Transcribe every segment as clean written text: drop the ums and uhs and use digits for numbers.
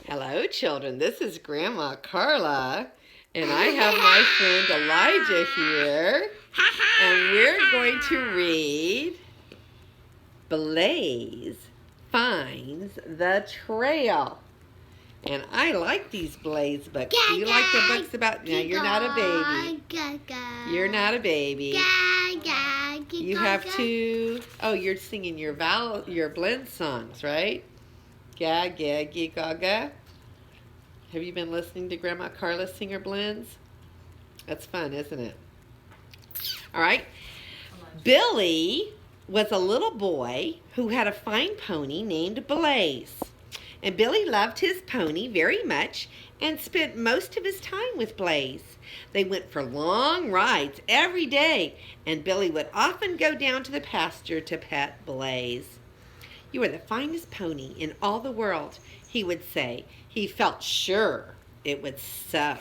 Hello, children. This is Grandma Carla, and I have my friend Elijah here, and we're going to read Blaze Finds the Trail. And I like these Blaze books. Do you like the books about... No, you're not a baby. You're not a baby. You have to... Oh, you're singing your blend songs, right? Ga, ga, ga, ga, ga. Have you been listening to Grandma Carla sing her blends? That's fun, isn't it? All right. Billy was a little boy who had a fine pony named Blaze. And Billy loved his pony very much and spent most of his time with Blaze. They went for long rides every day, and Billy would often go down to the pasture to pet Blaze. "You are the finest pony in all the world," he would say. He felt sure it was so.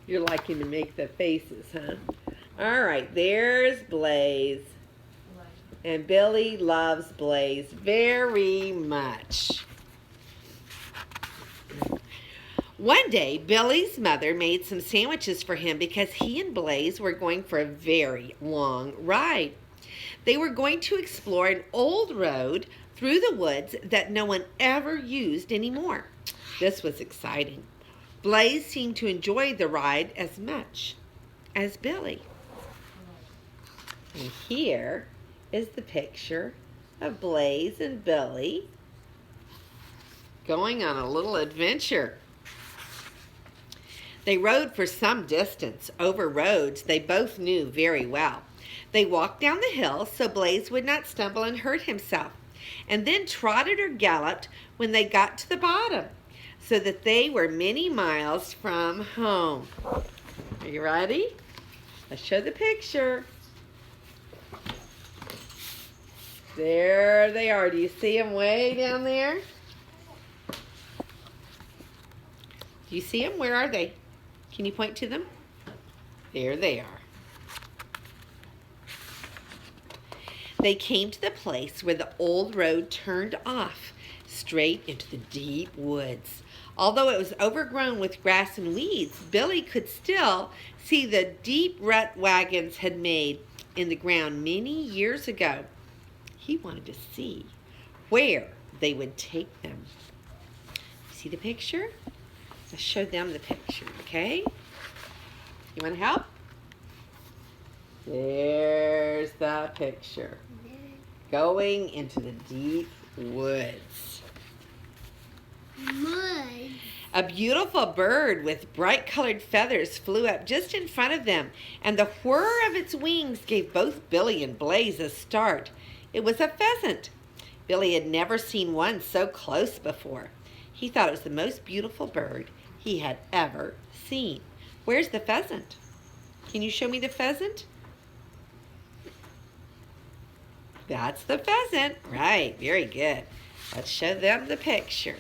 You're liking to make the faces, huh? All right, there's Blaze. And Billy loves Blaze very much. One day, Billy's mother made some sandwiches for him because he and Blaze were going for a very long ride. They were going to explore an old road through the woods that no one ever used anymore. This was exciting. Blaze seemed to enjoy the ride as much as Billy. And here is the picture of Blaze and Billy going on a little adventure. They rode for some distance over roads they both knew very well. They walked down the hill so Blaze would not stumble and hurt himself, and then trotted or galloped when they got to the bottom, so that they were many miles from home. Are you ready? Let's show the picture. There they are. Do you see them way down there? Do you see them? Where are they? Can you point to them? There they are. They came to the place where the old road turned off straight into the deep woods. Although it was overgrown with grass and weeds, Billy could still see the deep rut wagons had made in the ground many years ago. He wanted to see where they would take them. See the picture? Let's show them the picture, okay? You want to help? There's the picture. Going into the deep woods. A beautiful bird with bright colored feathers flew up just in front of them, and the whir of its wings gave both Billy and Blaze a start. It was a pheasant. Billy had never seen one so close before. He thought it was the most beautiful bird he had ever seen. Where's the pheasant? Can you show me the pheasant? That's the pheasant. Right, very good. Let's show them the picture.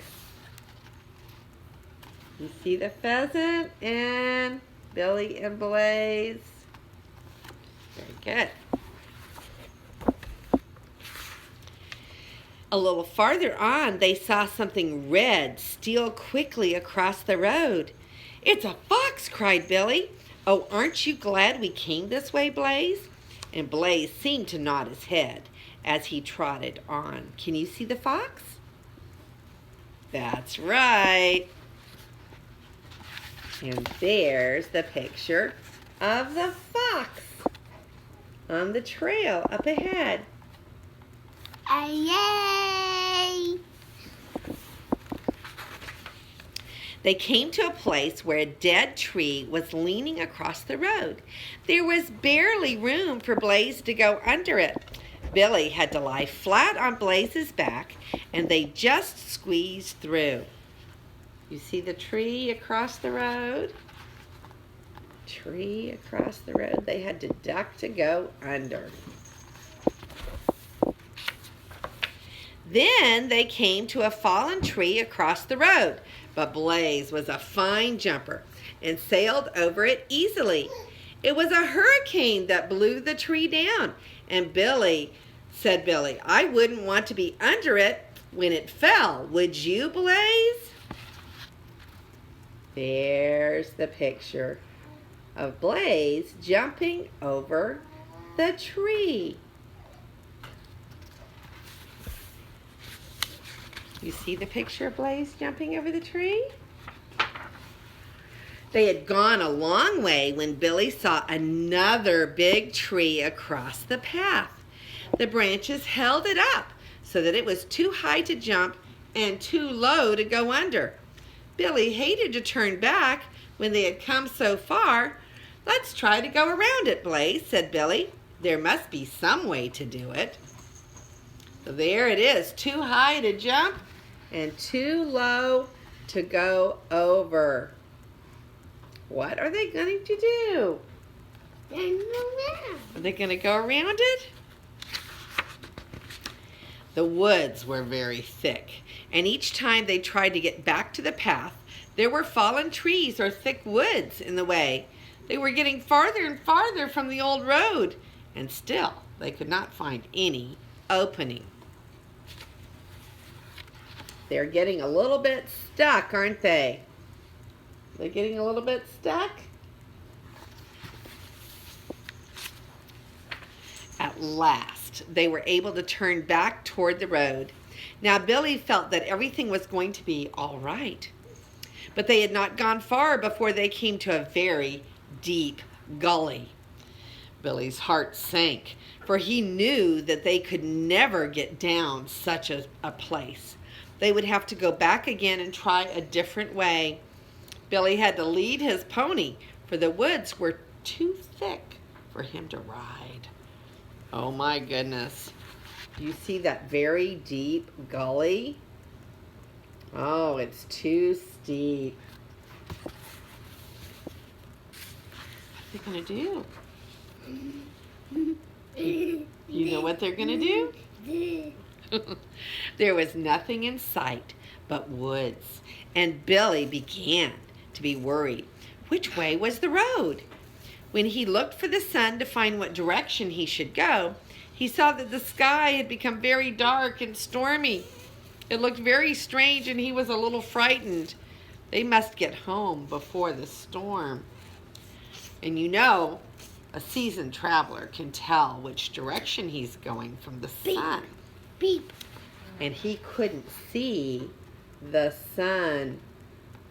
You see the pheasant and Billy and Blaze. Very good. A little farther on, they saw something red steal quickly across the road. "It's a fox!" cried Billy. "Oh, aren't you glad we came this way, Blaze?" And Blaze seemed to nod his head as he trotted on. Can you see the fox? That's right. And there's the picture of the fox on the trail up ahead. Yay! They came to a place where a dead tree was leaning across the road. There was barely room for Blaze to go under it. Billy had to lie flat on Blaze's back, and they just squeezed through. You see the tree across the road? Tree across the road. They had to duck to go under. Then they came to a fallen tree across the road, but Blaze was a fine jumper and sailed over it easily. It was a hurricane that blew the tree down, and Billy, "I wouldn't want to be under it when it fell. Would you, Blaze? There's the picture of Blaze jumping over the tree. You see the picture of Blaze jumping over the tree? They had gone a long way when Billy saw another big tree across the path. The branches held it up so that it was too high to jump and too low to go under. Billy hated to turn back when they had come so far. "Let's try to go around it, Blaze," said Billy. "There must be some way to do it." So there it is, too high to jump and too low to go over. What are they going to do? Are they going to go around it? The woods were very thick, and each time they tried to get back to the path, there were fallen trees or thick woods in the way. They were getting farther and farther from the old road, and still they could not find any opening. They're getting a little bit stuck, aren't they? They're getting a little bit stuck. At last, they were able to turn back toward the road. Now Billy felt that everything was going to be all right. But they had not gone far before they came to a very deep gully. Billy's heart sank, for he knew that they could never get down such a place. They would have to go back again and try a different way. Billy had to lead his pony, for the woods were too thick for him to ride. Oh my goodness. Do you see that very deep gully? Oh, it's too steep. What are they going to do? You know what they're going to do? There was nothing in sight but woods, and Billy began to be worried. Which way was the road? When he looked for the sun to find what direction he should go, he saw that the sky had become very dark and stormy. It looked very strange, and he was a little frightened. They must get home before the storm. And you know, a seasoned traveler can tell which direction he's going from the sun. Beep. And he couldn't see the sun.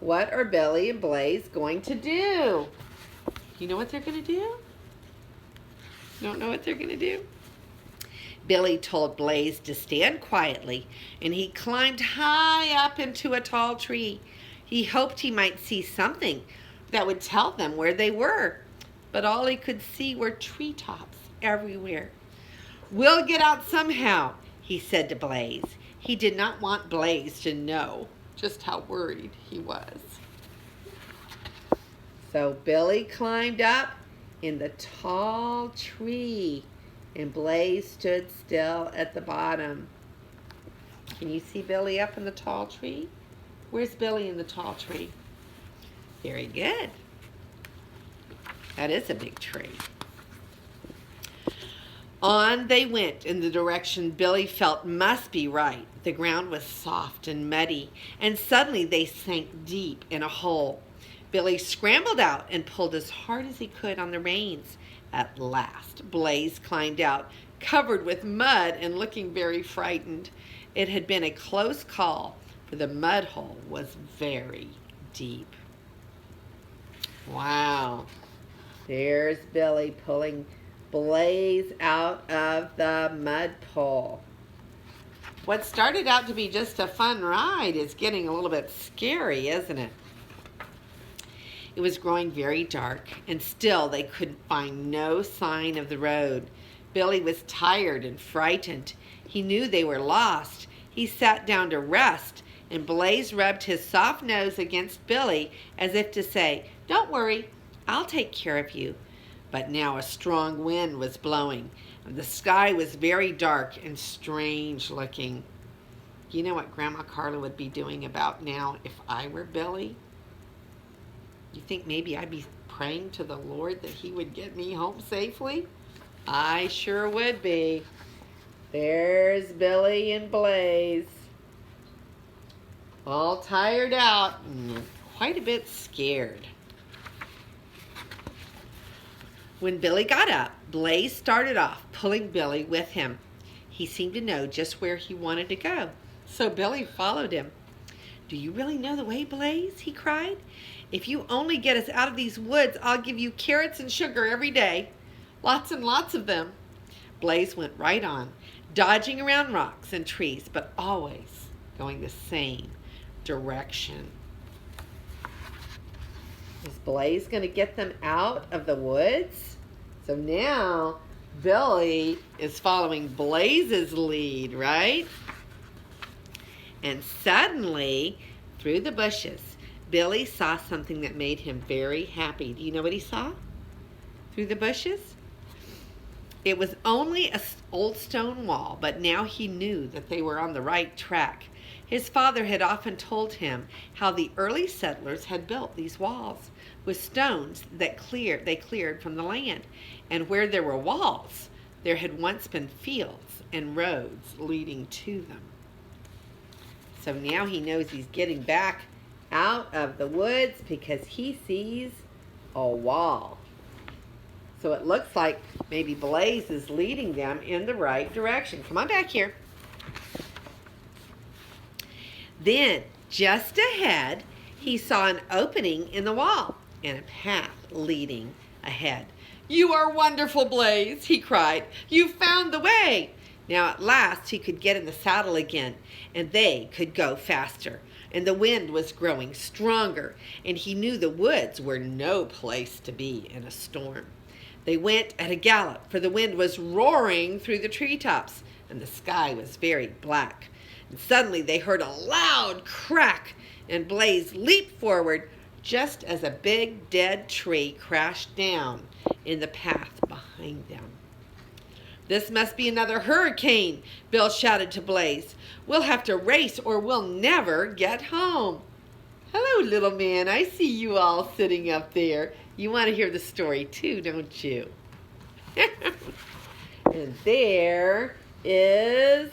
What are Billy and Blaze going to do? You know what they're going to do? Don't know what they're going to do? Billy told Blaze to stand quietly, and he climbed high up into a tall tree. He hoped he might see something that would tell them where they were, but all he could see were treetops everywhere. "We'll get out somehow," he said to Blaze. He did not want Blaze to know just how worried he was. So Billy climbed up in the tall tree, and Blaze stood still at the bottom. Can you see Billy up in the tall tree? Where's Billy in the tall tree? Very good. That is a big tree. On they went in the direction Billy felt must be right. The ground was soft and muddy, and suddenly they sank deep in a hole. Billy scrambled out and pulled as hard as he could on the reins. At last, Blaze climbed out, covered with mud and looking very frightened. It had been a close call, for the mud hole was very deep. Wow. There's Billy pulling Blaze out of the mud hole. What started out to be just a fun ride is getting a little bit scary, isn't it? It was growing very dark, and still they could find no sign of the road. Billy was tired and frightened. He knew they were lost. He sat down to rest, and Blaze rubbed his soft nose against Billy as if to say, "Don't worry, I'll take care of you." But now a strong wind was blowing, and the sky was very dark and strange looking. You know what Grandma Carla would be doing about now if I were Billy? You think maybe I'd be praying to the Lord that he would get me home safely? I sure would be. There's Billy and Blaze. all tired out and quite a bit scared. When Billy got up, Blaze started off, pulling Billy with him. He seemed to know just where he wanted to go, so Billy followed him. "Do you really know the way, Blaze?" he cried. "If you only get us out of these woods, I'll give you carrots and sugar every day. Lots and lots of them." Blaze went right on, dodging around rocks and trees, but always going the same direction. Is Blaze going to get them out of the woods? So now Billy is following Blaze's lead, right? And suddenly, through the bushes, Billy saw something that made him very happy. Do you know what he saw through the bushes? It was only an old stone wall, but now he knew that they were on the right track. His father had often told him how the early settlers had built these walls with stones that they cleared from the land. And where there were walls, there had once been fields and roads leading to them. So now he knows he's getting back out of the woods because he sees a wall. So it looks like maybe Blaze is leading them in the right direction. Come on back here. Then, just ahead, he saw an opening in the wall and a path leading ahead. "You are wonderful, Blaze," he cried. "You found the way." Now at last he could get in the saddle again, and they could go faster. And the wind was growing stronger, and he knew the woods were no place to be in a storm. They went at a gallop, for the wind was roaring through the treetops, and the sky was very black. And suddenly they heard a loud crack, and Blaze leaped forward just as a big dead tree crashed down in the path behind them. "This must be another hurricane," Bill shouted to Blaze. "We'll have to race or we'll never get home." "Hello, little man. I see you all sitting up there. You want to hear the story too, don't you?" And there is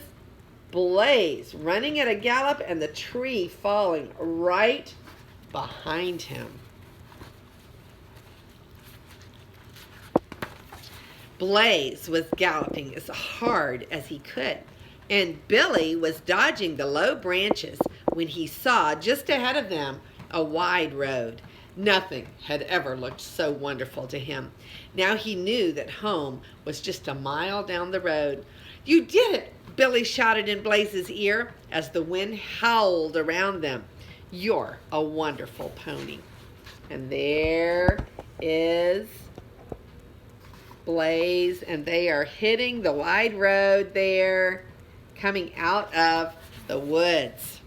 Blaze running at a gallop and the tree falling right behind him. Blaze was galloping as hard as he could, and Billy was dodging the low branches when he saw just ahead of them a wide road. Nothing had ever looked so wonderful to him. Now he knew that home was just a mile down the road. "You did it!" Billy shouted in Blaze's ear as the wind howled around them. "You're a wonderful pony." And there is Blaze, and they are hitting the wide road there, coming out of the woods.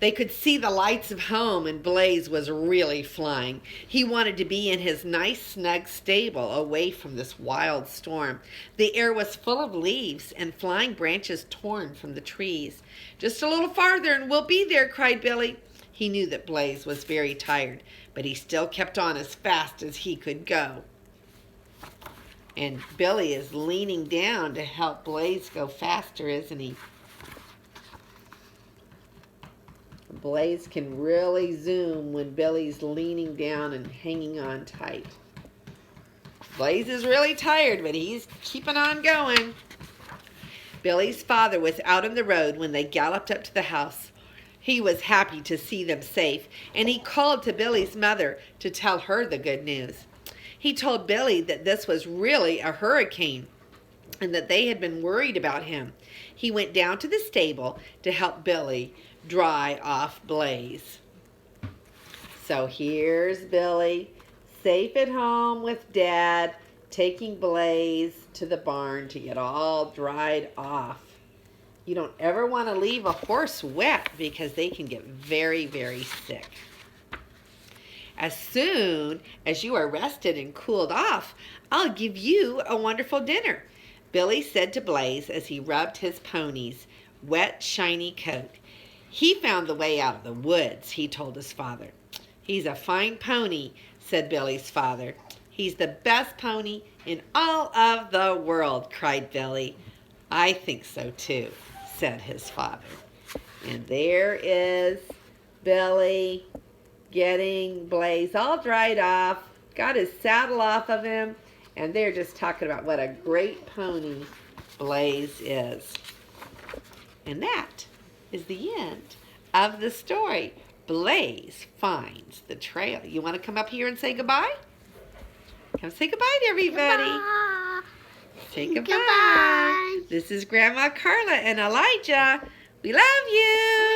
They could see the lights of home, and Blaze was really flying. He wanted to be in his nice, snug stable away from this wild storm. The air was full of leaves and flying branches torn from the trees. "Just a little farther and we'll be there," cried Billy. He knew that Blaze was very tired, but he still kept on as fast as he could go. And Billy is leaning down to help Blaze go faster, isn't he? Blaze can really zoom when Billy's leaning down and hanging on tight. Blaze is really tired, but he's keeping on going. Billy's father was out on the road when they galloped up to the house. He was happy to see them safe, and he called to Billy's mother to tell her the good news. He told Billy that this was really a hurricane and that they had been worried about him. He went down to the stable to help Billy dry off Blaze. So here's Billy, safe at home with Dad, taking Blaze to the barn to get all dried off. You don't ever want to leave a horse wet because they can get very, very sick. As soon as you are rested and cooled off, I'll give you a wonderful dinner, Billy said to Blaze as he rubbed his pony's wet, shiny coat. He found the way out of the woods, he told his father. He's a fine pony, said Billy's father. He's the best pony in all of the world, cried Billy. I think so too, said his father. And there is Billy getting Blaze all dried off, got his saddle off of him, and they're just talking about what a great pony Blaze is. And that is the end of the story. Blaze finds the trail. You want to come up here and say goodbye? Come say goodbye to everybody. Goodbye. Say goodbye. Goodbye. This is Grandma Carla and Elijah. We love you.